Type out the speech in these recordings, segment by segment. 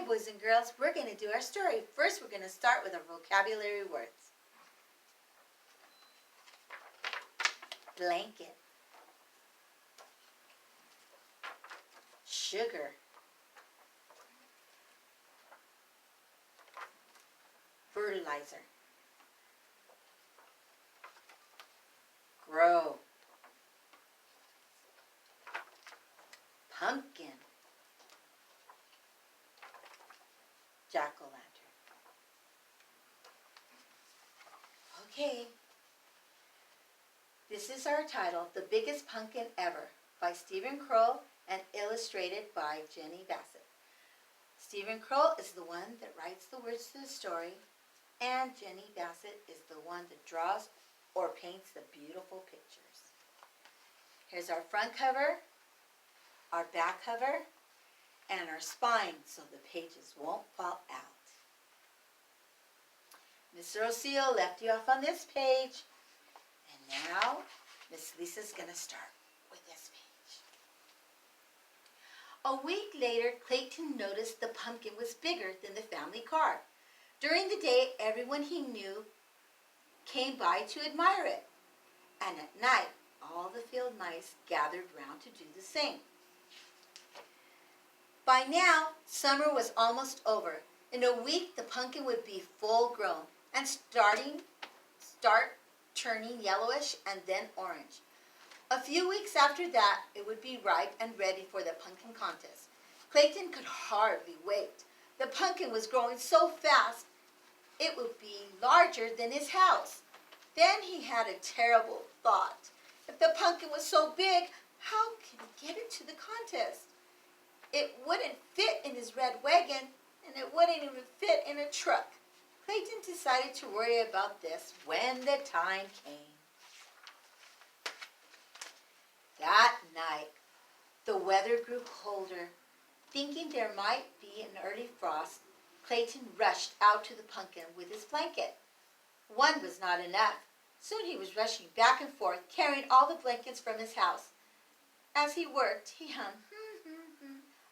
boys and girls, we're going to do our story. First, we're going to start with our vocabulary words. Blanket, sugar, fertilizer, grow, pumpkin, jack-o'-lantern. Okay, this is our title, The Biggest Pumpkin Ever, by Stephen Kroll and illustrated by Jenny Bassett. Stephen Kroll is the one that writes the words to the story, and Jenny Bassett is the one that draws or paints the beautiful pictures. Here's our front cover, our back cover, and our spine so the pages won't fall out. Mr. O'Seal left you off on this page, and now Ms.Lisa is going to start with this page. A week later, Clayton noticed the pumpkin was bigger than the family car. During the day, everyone he knew came by to admire it, and at night, all the field mice gathered round to do the same. By now, summer was almost over. In a week, the pumpkin would be full grown and start turning yellowish and then orange. A few weeks after that, it would be ripe and ready for the pumpkin contest. Clayton could hardly wait. The pumpkin was growing so fast, it would be larger than his house. Then he had a terrible thought. If the pumpkin was so big, how could he get it to the contest? It wouldn't fit in his red wagon, and it wouldn't even fit in a truck. Clayton decided to worry about this when the time came. That night, the weather grew colder. Thinking there might be an early frost, Clayton rushed out to the pumpkin with his blanket. One was not enough. Soon he was rushing back and forth, carrying all the blankets from his house. As he worked, he hummed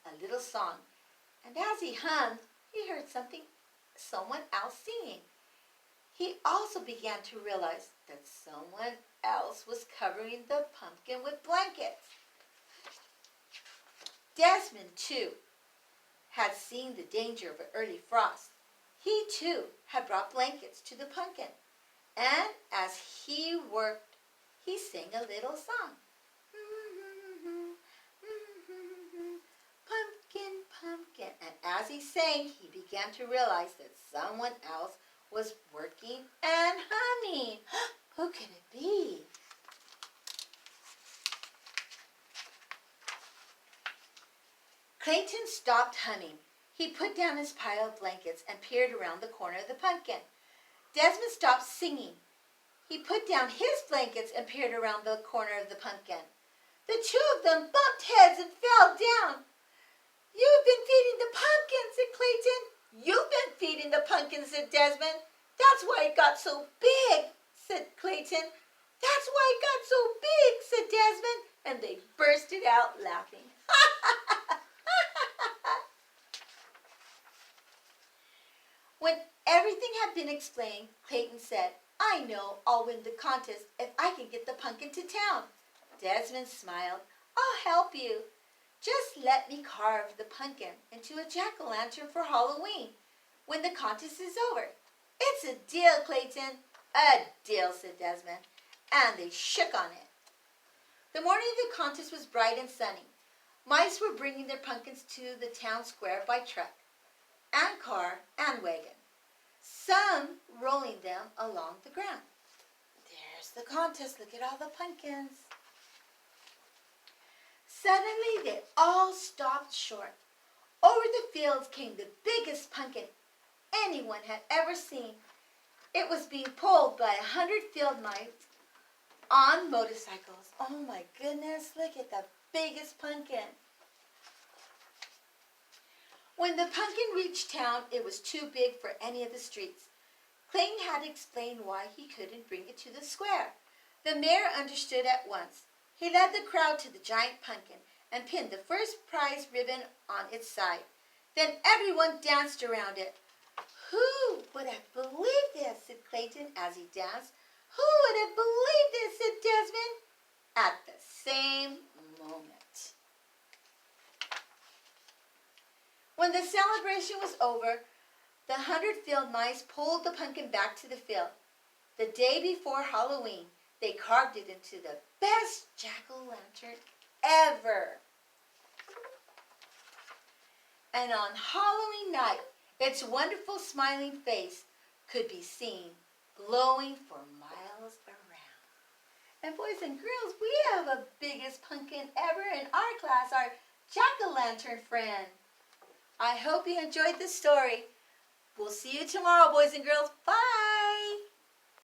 a little song, and as he hummed, he heard someone else singing. He also began to realize that someone else was covering the pumpkin with blankets. Desmond, too, had seen the danger of an early frost. He, too, had brought blankets to the pumpkin, and as he worked, he sang a little song. Pumpkin, pumpkin. And as he sang, he began to realize that someone else was working and humming. Who could it be? Clayton stopped humming. He put down his pile of blankets and peered around the corner of the pumpkin. Desmond stopped singing. He put down his blankets and peered around the corner of the pumpkin. The two of them bumped heads and fell down. "You've been feeding the pumpkin," said Clayton. "You've been feeding the pumpkin," said Desmond. "That's why it got so big," said Clayton. "That's why it got so big," said Desmond, and they bursted out laughing. When everything had been explained, Clayton said, "I know I'll win the contest if I can get the pumpkin to town." Desmond smiled. "I'll help you. Just let me carve the pumpkin into a jack-o'-lantern for Halloween when the contest is over." "It's a deal, Clayton." "A deal," said Desmond, and they shook on it. The morning of the contest was bright and sunny. Mice were bringing their pumpkins to the town square by truck and car and wagon, some rolling them along the ground. There's the contest. Look at all the pumpkins. Suddenly, they all stopped short. Over the fields came the biggest pumpkin anyone had ever seen. It was being pulled by 100 field mice on motorcycles. Oh my goodness, look at the biggest pumpkin. When the pumpkin reached town, it was too big for any of the streets. Clayton had explained why he couldn't bring it to the square. The mayor understood at once. He led the crowd to the giant pumpkin and pinned the first prize ribbon on its side. Then everyone danced around it. Who would have believed this, said Clayton as he danced. Who would have believed this, said Desmond, at the same moment. When the celebration was over, the 100 field mice pulled the pumpkin back to the field. The day before Halloween, they carved it into the best jack-o'-lantern ever. And on Halloween night, its wonderful smiling face could be seen glowing for miles around. And boys and girls, we have a biggest pumpkin ever in our class, our jack-o'-lantern friend. I hope you enjoyed this story. We'll see you tomorrow, boys and girls. Bye.